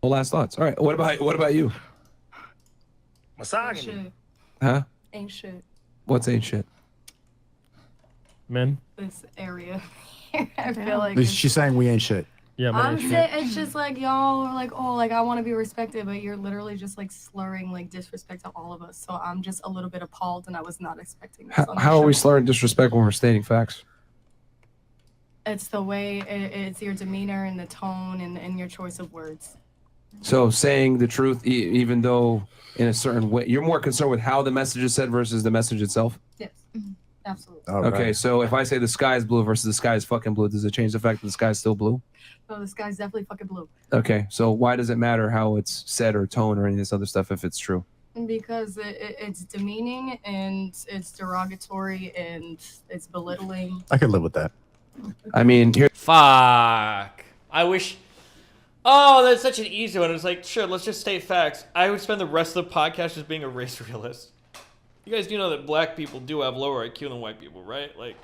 Well, last thoughts. All right. What about you? Misogyny. Huh? Ain't shit. What's ain't shit? Men. This area. I feel like She's saying we ain't shit. Yeah, men I'm ain't shit. saying it's just like y'all are like, oh, like I want to be respected, but you're literally just like slurring like disrespect to all of us. So I'm just a little bit appalled, and I was not expecting this. How are we slurring disrespect when we're stating facts? It's the way it's your demeanor and the tone and your choice of words. So saying the truth, even though in a certain way, you're more concerned with how the message is said versus the message itself? Yes, absolutely. Okay, so if I say the sky is blue versus the sky is fucking blue, does it change the fact that the sky is still blue? No, the sky's definitely fucking blue. Okay, so why does it matter how it's said or tone or any of this other stuff if it's true? Because it's demeaning and it's derogatory and it's belittling. I could live with that. I mean, here. Fuck. I wish. Oh, that's such an easy one. It's like, sure, let's just state facts. I would spend the rest of the podcast just being a race realist. You guys do know that black people do have lower IQ than white people, right? Like,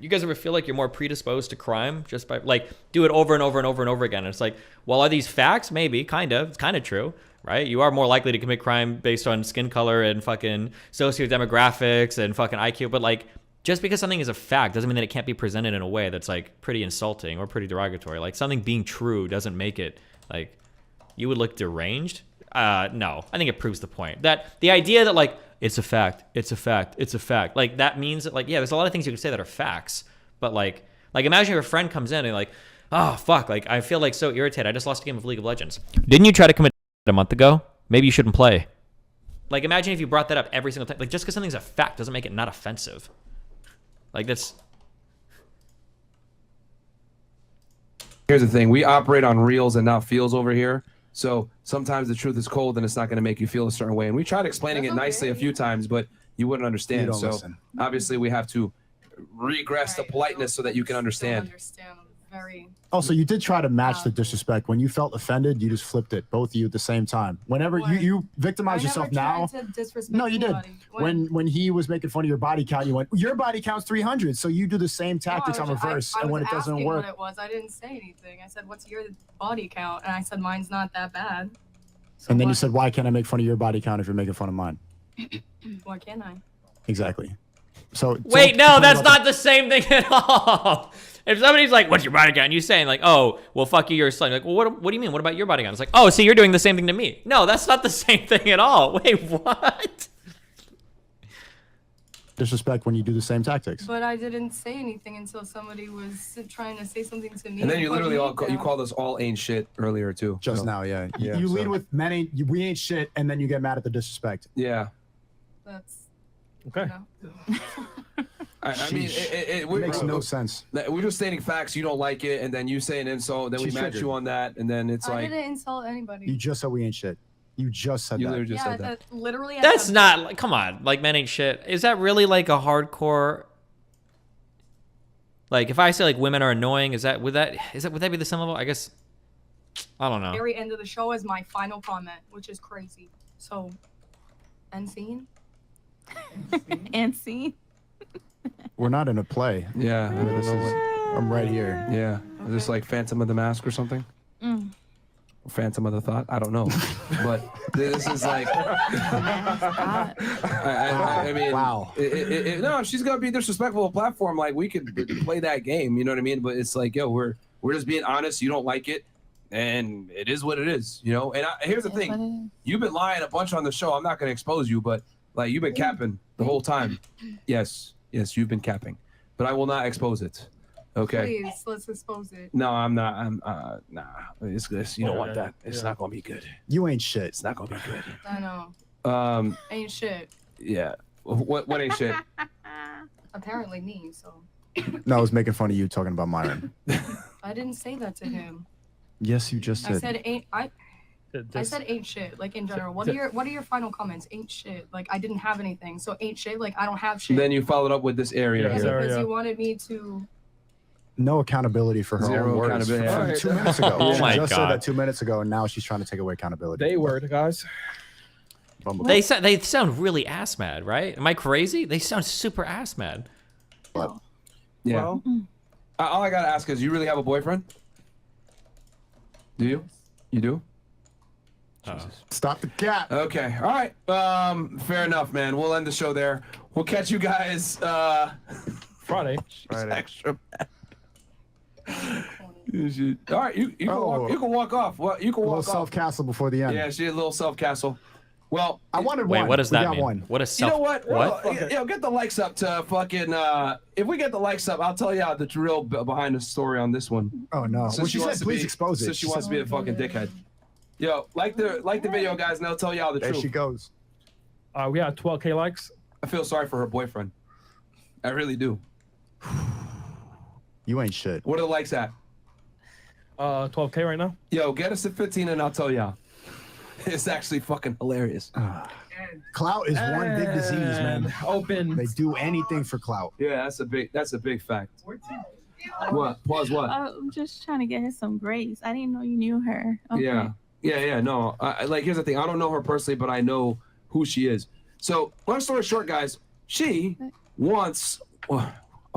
you guys ever feel like you're more predisposed to crime just by, like, do it over and over and over and over again? And it's like, well, are these facts? Maybe, kind of. It's kind of true, right? You are more likely to commit crime based on skin color and fucking sociodemographics and fucking IQ, but, like, just because something is a fact doesn't mean that it can't be presented in a way that's like pretty insulting or pretty derogatory. Like something being true doesn't make it like you would look deranged. No, I think it proves the point that the idea that like it's a fact, it's a fact, it's a fact. Like that means that like yeah, there's a lot of things you can say that are facts, but like imagine your friend comes in and like, oh fuck, like I feel like so irritated. I just lost a game of League of Legends. Didn't you try to commit a month ago? Maybe you shouldn't play. Like imagine if you brought that up every single time. Like just because something's a fact doesn't make it not offensive. Like that's. Here's the thing: we operate on reels and not feels over here. So sometimes the truth is cold and it's not going to make you feel a certain way. And we tried explaining it nicely a few times, but you wouldn't understand. So listen. obviously we have to regress the politeness so that you can understand. Very. Also, you did try to match the disrespect. When you felt offended, you just flipped it, both of you at the same time. Whenever you victimize yourself now. No, you did. When he was making fun of your body count, you went, your body count's 300. So you do the same tactics on reverse. And when it doesn't work. What it was. I didn't say anything. I said, what's your body count? And I said, mine's not that bad. So and then you said, why can't I make fun of your body count if you're making fun of mine? Why can't I? Exactly. So wait, no, that's not the same thing at all. If somebody's like, what's your body count? And you saying like, oh, well, fuck you, you're a slut. You're like, well, what do you mean? What about your body count? It's like, oh, so you're doing the same thing to me. No, that's not the same thing at all. Wait, what? Disrespect when you do the same tactics. But I didn't say anything until somebody was trying to say something to me. And then you literally you called us all ain't shit earlier too. Just now, yeah. You lead with we ain't shit, and then you get mad at the disrespect. Yeah. That's okay. You know. I mean, it makes no sense. We're just stating facts. You don't like it, and then you say an insult. Then we match you on that, and then it's like I didn't insult anybody. You just said we ain't shit. You just said that. Literally just said that. Literally. That's not like, come on, like men ain't shit. Is that really like a hardcore? Like if I say like women are annoying, would that be the same level? I guess I don't know. Very end of the show is my final comment, which is crazy. So, end scene. And scene. We're not in a play. Yeah. I'm right here. Yeah. Okay. Is this like Phantom of the Mask or something? Phantom of the Thought? I don't know. But this is like. I mean, wow. No, she's gonna be disrespectful of a platform. Like we could play that game, you know what I mean? But it's like, yo, we're just being honest. You don't like it, and it is what it is, you know. And here's the thing: you've been lying a bunch on the show. I'm not gonna expose you, but like you've been capping the whole time. Yes, you've been capping, but I will not expose it. Okay. Please, let's expose it. No, I'm not. Nah. It's good. You don't want that. It's not gonna be good. You ain't shit. It's not gonna be good. I know. Ain't shit. Yeah. What ain't shit? Apparently me. So. No, I was making fun of you talking about Myron. I didn't say that to him. Yes, you just did. I said ain't. I said ain't shit. Like in general. What are your final comments? Ain't shit. Like I didn't have anything. So ain't shit. Like I don't have shit. Then you followed up with this area. Yeah, because you wanted me to. No accountability for her own words. Accountability. 2 minutes ago. Oh my she just God. said that 2 minutes ago, and now she's trying to take away accountability. They were, guys. They sound really ass mad, right? Am I crazy? They sound super ass mad. But, Yeah. Well, all I gotta ask is, you really have a boyfriend? Do you? You do? Stop the cat. Okay. All right. Fair enough, man. We'll end the show there. We'll catch you guys Friday. Extra. All right, you can walk off. Well, you can A walk little off. self-castle before the end. Yeah, she did a little self-castle. Well, I wanted Wait, one. what does We that got mean? one. What is you self? know what? What? Well, get the likes up to fucking. If we get the likes up, I'll tell you the real behind the story on this one. Oh no. Since Well, she wants said to please be- expose it. Since she wants to be a fucking dickhead. Yo, like the video, guys, and they'll tell y'all the There truth. she goes. We got 12K likes. I feel sorry for her boyfriend. I really do. You ain't shit. What are the likes at? 12K right now. Yo, get us to 15 and I'll tell y'all. It's actually fucking hilarious. Clout is one big disease, man. Open. They do anything for clout. Yeah, that's a big fact. What? Pause what? I'm just trying to get her some grace. I didn't know you knew her. Okay. Yeah. No, like here's the thing. I don't know her personally, but I know who she is. So, long story short, guys, she wants a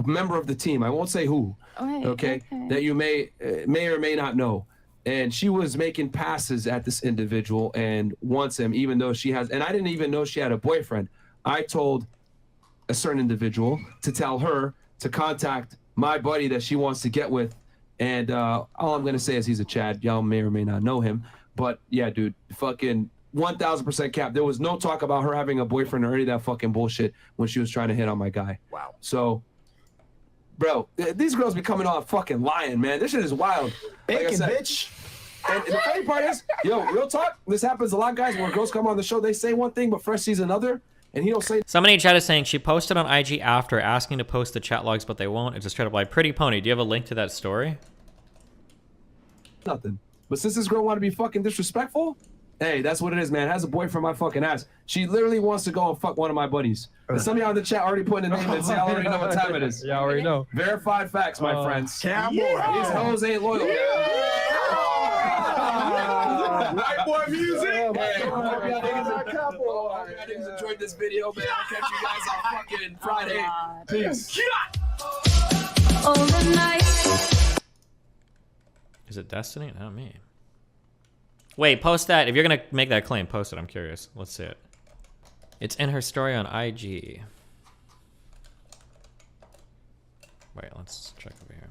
member of the team. I won't say who. Okay. That you may or may not know. And she was making passes at this individual and wants him, even though she has. And I didn't even know she had a boyfriend. I told a certain individual to tell her to contact my buddy that she wants to get with. And all I'm going to say is he's a Chad. Y'all may or may not know him. But yeah, dude, fucking 1000% cap. There was no talk about her having a boyfriend or any of that fucking bullshit when she was trying to hit on my guy. Wow. So, bro, these girls be coming on fucking lying, man. This shit is wild. Like I Bacon, said, bitch. and the funny part is, yo, real talk, this happens a lot, guys, where girls come on the show, they say one thing, but Fresh sees another, and he don't say Somebody in chat is saying she posted on IG after asking to post the chat logs, but they won't. It's a straight up like, Pretty Pony, do you have a link to that story? nothing. But since this girl want to be fucking disrespectful, hey, that's what it is, man. Has a boyfriend my fucking ass. She literally wants to go and fuck one of my buddies. And some of y'all in the chat already putting the name in, so y'all already know what time it is. Yeah, I already know. Verified facts, my friends. Cowboy. These hoes ain't loyal. White boy music. Hey, hope y'all niggas enjoyed this video, man. I'll catch you guys on fucking Friday. Peace. Is it Destiny? Not me. Wait, post that. If you're going to make that claim, post it. I'm curious. Let's see it. It's in her story on IG. Wait, let's check over here.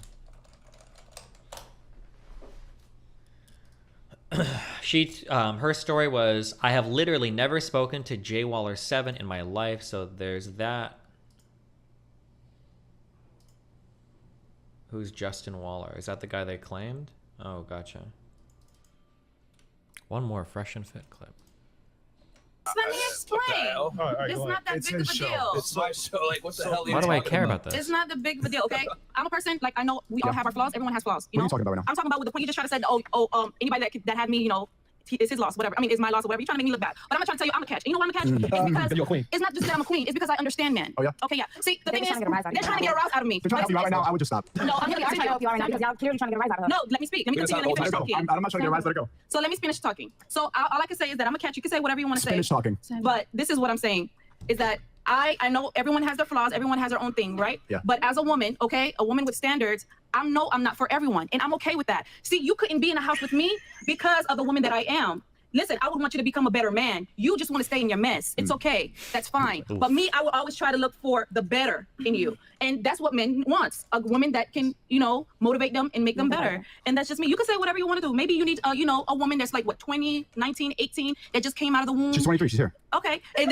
Her story was, I have literally never spoken to Jay Waller 7 in my life, so there's that. Who's Justin Waller? Is that the guy they claimed? Oh, gotcha. One more Fresh and Fit clip. Let me explain. It's not that big of a deal. It's my show. Like, what the hell are you Why do I talking care about? about this? It's not that big of a deal, okay? I'm a person, like, I know we all have our flaws. Everyone has flaws. You What are know? you talking about right now? I'm talking about with the point you just tried to say, anybody that had me, you know, it's his loss, whatever. I mean, it's my loss or whatever. You're trying to make me look bad. But I'm not trying to tell you I'm a catch. And you know why I'm a catch? It's because You're a queen. it's not just that I'm a queen. It's because I understand men. Oh, yeah? Okay, yeah. See, the thing is, trying to get a rise out of they're you. trying to get a rise out of me. If you're trying to help you out right now, I would just stop. No, I'm I'm going to trying to help you out right now because y'all clearly trying to get a rise out of her. No, let me speak. Let me It's continue. not Let me the finish whole talking. I'm not trying to get a rise. Let it go. So let me finish talking. So all I can say is that I'm a catch. You can say whatever you want to say. Finish talking. But this is what I'm saying, is that I know everyone has their flaws, everyone has their own thing, right? Yeah. But as a woman, okay, a woman with standards, I'm not for everyone, and I'm okay with that. See, you couldn't be in a house with me because of the woman that I am. Listen, I would want you to become a better man. You just want to stay in your mess. It's okay. That's fine. But me, I would always try to look for the better in you. And that's what men wants. A woman that can, you know, motivate them and make them better. And that's just me. You can say whatever you want to do. Maybe you need, you know, a woman that's like, what, 20, 19, 18, that just came out of the womb. She's 23. She's here. Okay, and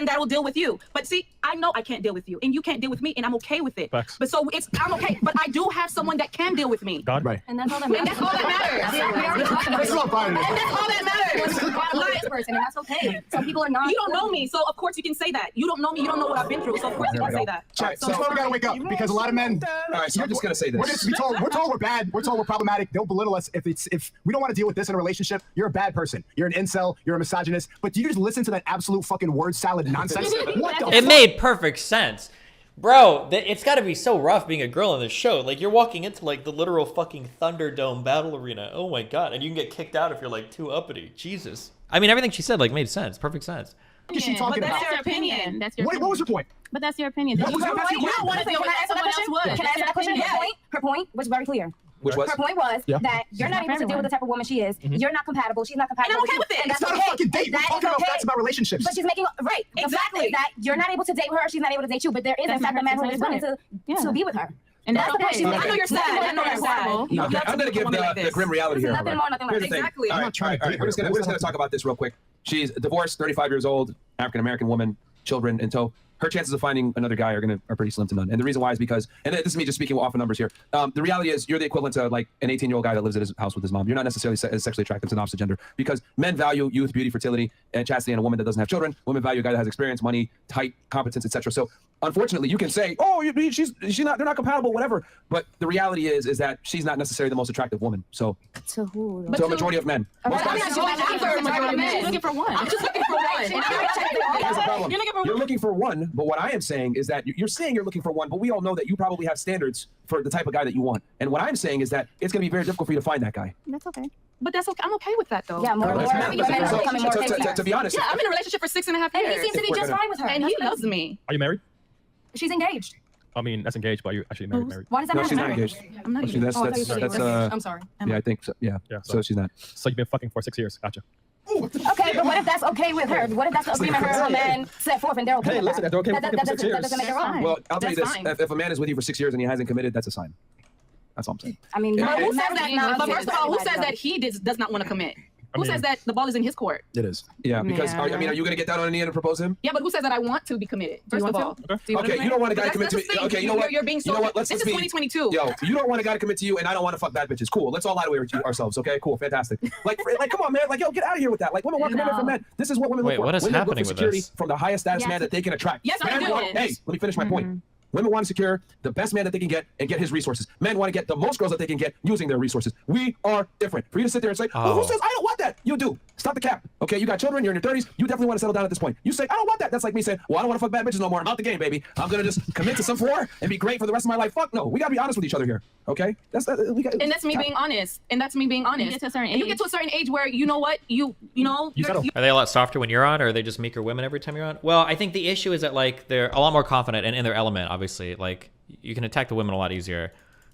that will deal with you. But see, I know I can't deal with you, and you can't deal with me, and I'm okay with it. Facts. But so I'm okay. But I do have someone that can deal with me. God. Right. And that's all that And matters. that's all that matters. This is all fine. And that's all that matters. This person, and that's okay. Some people are not. You don't know me, so of course you can say that. You don't know me, you don't know what I've been through, so of course you can say that. Chat. So That's why we gotta wake up because a lot of men. All right, so I'm just gonna say this. We're told we're bad. We're told we're problematic. They'll belittle us if we don't want to deal with this in a relationship. You're a bad person. You're an incel. You're a misogynist. But do you just listen to that absolute fucking word salad nonsense? What the? It made perfect sense. Bro, it's got to be so rough being a girl on this show. Like, you're walking into, like, the literal fucking Thunderdome battle arena. Oh, my God. And you can get kicked out if you're, like, too uppity. Jesus. I mean, everything she said, like, made sense. Perfect sense. What is she talking But about? that's your opinion. That's your What was your point? But that's your opinion. What was your You don't want to say Can I answer that question? Can I answer that question? Yeah. Her point was very clear. Which was? Her point was that you're not able to deal with the type of woman she is. You're not compatible. She's not compatible. And I'm okay with it. And It's that's not a fucking date. We're talking about facts about relationships. But she's making right. The fact is that you're not able to date her. She's not able to date you. But there is in fact a man who is willing to be with her. And that's the point okay. she's I making. know you're sad. I know you're sad. Okay, I'm gonna give the grim reality here. Nothing more, nothing less. Here's the thing. Exactly. All right, we're just gonna talk about this real quick. She's divorced, 35 years old, African American woman, children in tow. Her chances of finding another guy are pretty slim to none. And the reason why is because, and this is me just speaking off of numbers here. The reality is you're the equivalent to like an 18-year-old guy that lives at his house with his mom. You're not necessarily as sexually attractive to an opposite gender because men value youth, beauty, fertility, and chastity in a woman that doesn't have children. Women value a guy that has experience, money, height, competence, etc. So unfortunately, you can say, oh, they're not compatible, whatever. But the reality is that she's not necessarily the most attractive woman. So To who? to a majority of men. Most guys, She's looking for one. I'm just looking for one. here's the problem. You're looking for You're one. looking for one, but what I am saying is that you're saying you're looking for one, but we all know that you probably have standards for the type of guy that you want. And what I'm saying is that it's going to be very difficult for you to find that guy. That's okay. But that's okay. I'm okay with that though. Yeah, more. To be honest, Yeah, I'm in a relationship for 6.5 years. And he seems to be just fine with her. And he loves me. Are you married? She's engaged. I mean, that's engaged, but are you actually married? Why does that no, matter? she's not engaged. I'm not Actually, even. that's I'm sorry. yeah, I think so. Yeah. So she's not. So you've been fucking for 6 years. Gotcha. Okay, but what if that's okay with her? What if that's the agreement her and her man set forth and they're okay Hey, with listen, that? if they're okay with That fucking for 6 years. doesn't make it wrong. Well, I'll tell you this: That's fine. if a man is with you for 6 years and he hasn't committed, that's a sign. That's all I'm saying. I mean, But Who says that? not But first of all, who everybody says does. that he does not want to commit? Who mean- says that the ball is in his court? It is. Yeah, because Yeah. are you going to get down on a knee and propose to him? Yeah, but who says that I want to be committed? First of all, Okay, you don't want a guy to commit to me. Okay, you know what? You're being so. You know what? Let's This is be. 2022. Yo, you don't want a guy to commit to you, and I don't want to fuck bad bitches. Cool. Let's all lie to ourselves. Okay, cool, fantastic. Like, come on, man. Like, yo, get out of here with that. Like, women want commitment from men. This is what women look Wait, for. what is Women happening look for with security this? from the highest status man that they can attract. Yes, I Men do. want, hey, let me finish my point. Women want to secure the best man that they can get and get his resources. Men want to get the most girls that they can get using their resources. We are different. For you to sit there and say, well, who says I don't want that? You do. Stop the cap. Okay, you got children, you're in your 30s, you definitely want to settle down at this point. You say, I don't want that. That's like me saying, well, I don't want to fuck bad bitches no more. I'm out the game, baby. I'm going to just commit to some floor and be great for the rest of my life. Fuck no. We got to be honest with each other here. Okay? And that's me being honest. And that's me being honest. You get to a certain And you get to a certain age where you know what you settle. Are they a lot softer when you're on, or are they just meeker women every time you're on? Well, I think the issue is that like they're a lot more confident and in their element. Obviously, like you can attack the women a lot easier.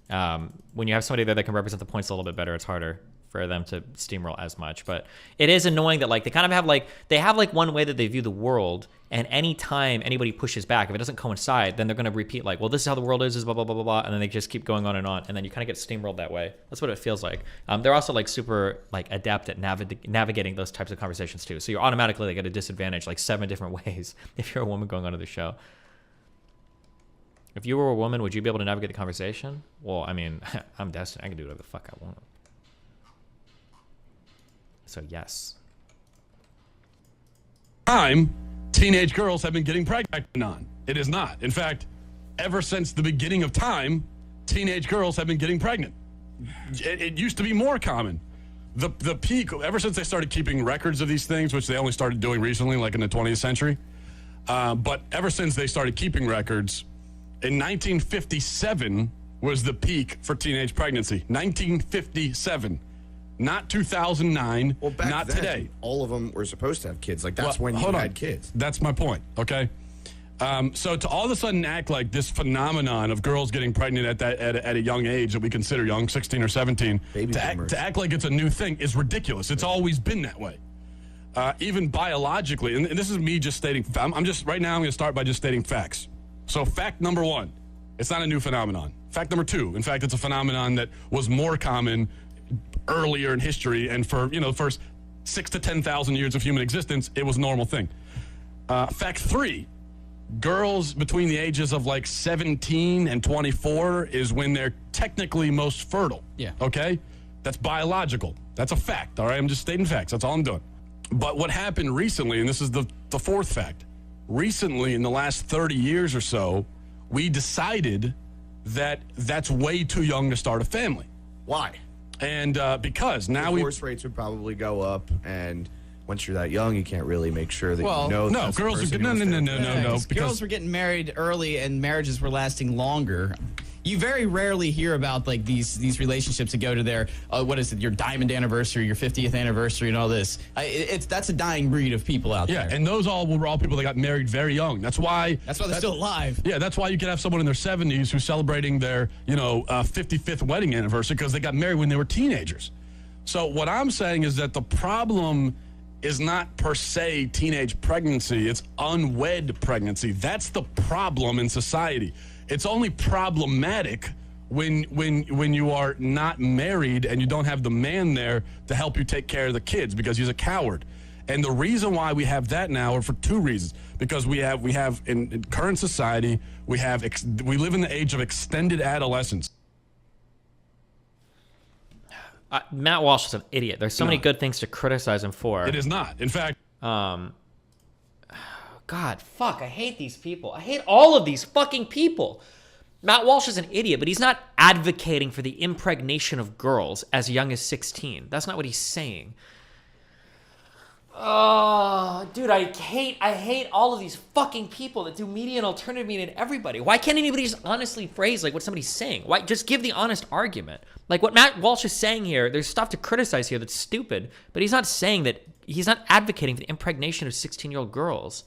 When you have somebody there that can represent the points a little bit better, it's harder for them to steamroll as much. But it is annoying that like they kind of have like one way that they view the world, and anytime anybody pushes back, if it doesn't coincide, then they're going to repeat like, well, this is how the world is blah blah blah blah blah, and then they just keep going on, and then you kind of get steamrolled that way. That's what it feels like. They're also like super like adept at navigating those types of conversations too. So you're automatically like at a disadvantage like 7 different ways if you're a woman going onto the show. If you were a woman, would you be able to navigate the conversation? Well, I mean, I'm destined. I can do whatever the fuck I want. So yes. Time, teenage girls have been getting pregnant on. It is not. In fact, ever since the beginning of time, teenage girls have been getting pregnant. It used to be more common. The peak, ever since they started keeping records of these things, which they only started doing recently, like in the 20th century, but ever since they started keeping records, in 1957 was the peak for teenage pregnancy. 1957. Not 2009, well, back not then, today. All of them were supposed to have kids. Like, that's when you had kids. That's my point, okay? So to all of a sudden act like this phenomenon of girls getting pregnant at a young age that we consider young, 16 or 17, to act like it's a new thing is ridiculous. It's always been that way. Even biologically, and this is me just stating, right now I'm going to start by just stating facts. So fact number 1, it's not a new phenomenon. Fact number 2, in fact, it's a phenomenon that was more common earlier in history, and for the first 6,000 to 10,000 years of human existence, it was a normal thing. Fact 3, girls between the ages of like 17 and 24 is when they're technically most fertile. Yeah. Okay? That's biological. That's a fact, all right? I'm just stating facts. That's all I'm doing. But what happened recently, and this is the 4th fact, recently in the last 30 years or so, we decided that that's way too young to start a family. Why? And because now divorce rates would probably go up, and once you're that young, you can't really make sure that you know. No, girls are no. Girls were getting married early, and marriages were lasting longer. You very rarely hear about like these relationships that go to their what is it, your diamond anniversary, your 50th anniversary, and all this. That's a dying breed of people out there. Yeah, and those were all people that got married very young. That's why they're still alive. Yeah, that's why you could have someone in their 70s who's celebrating their 55th wedding anniversary because they got married when they were teenagers. So what I'm saying is that the problem is not per se teenage pregnancy, it's unwed pregnancy. That's the problem in society. It's only problematic when you are not married and you don't have the man there to help you take care of the kids because he's a coward. And the reason why we have that now are for two reasons. Because we have in current society, we live in the age of extended adolescence. Matt Walsh is an idiot. There's so many good things to criticize him for. It is not. In fact, God, fuck, I hate these people. I hate all of these fucking people. Matt Walsh is an idiot, but he's not advocating for the impregnation of girls as young as 16. That's not what he's saying. Oh, dude, I hate all of these fucking people that do media and alternative media and everybody. Why can't anybody just honestly phrase like what somebody's saying? Why just give the honest argument? Like what Matt Walsh is saying here, there's stuff to criticize here that's stupid, but he's not saying that, he's not advocating for the impregnation of 16-year-old girls.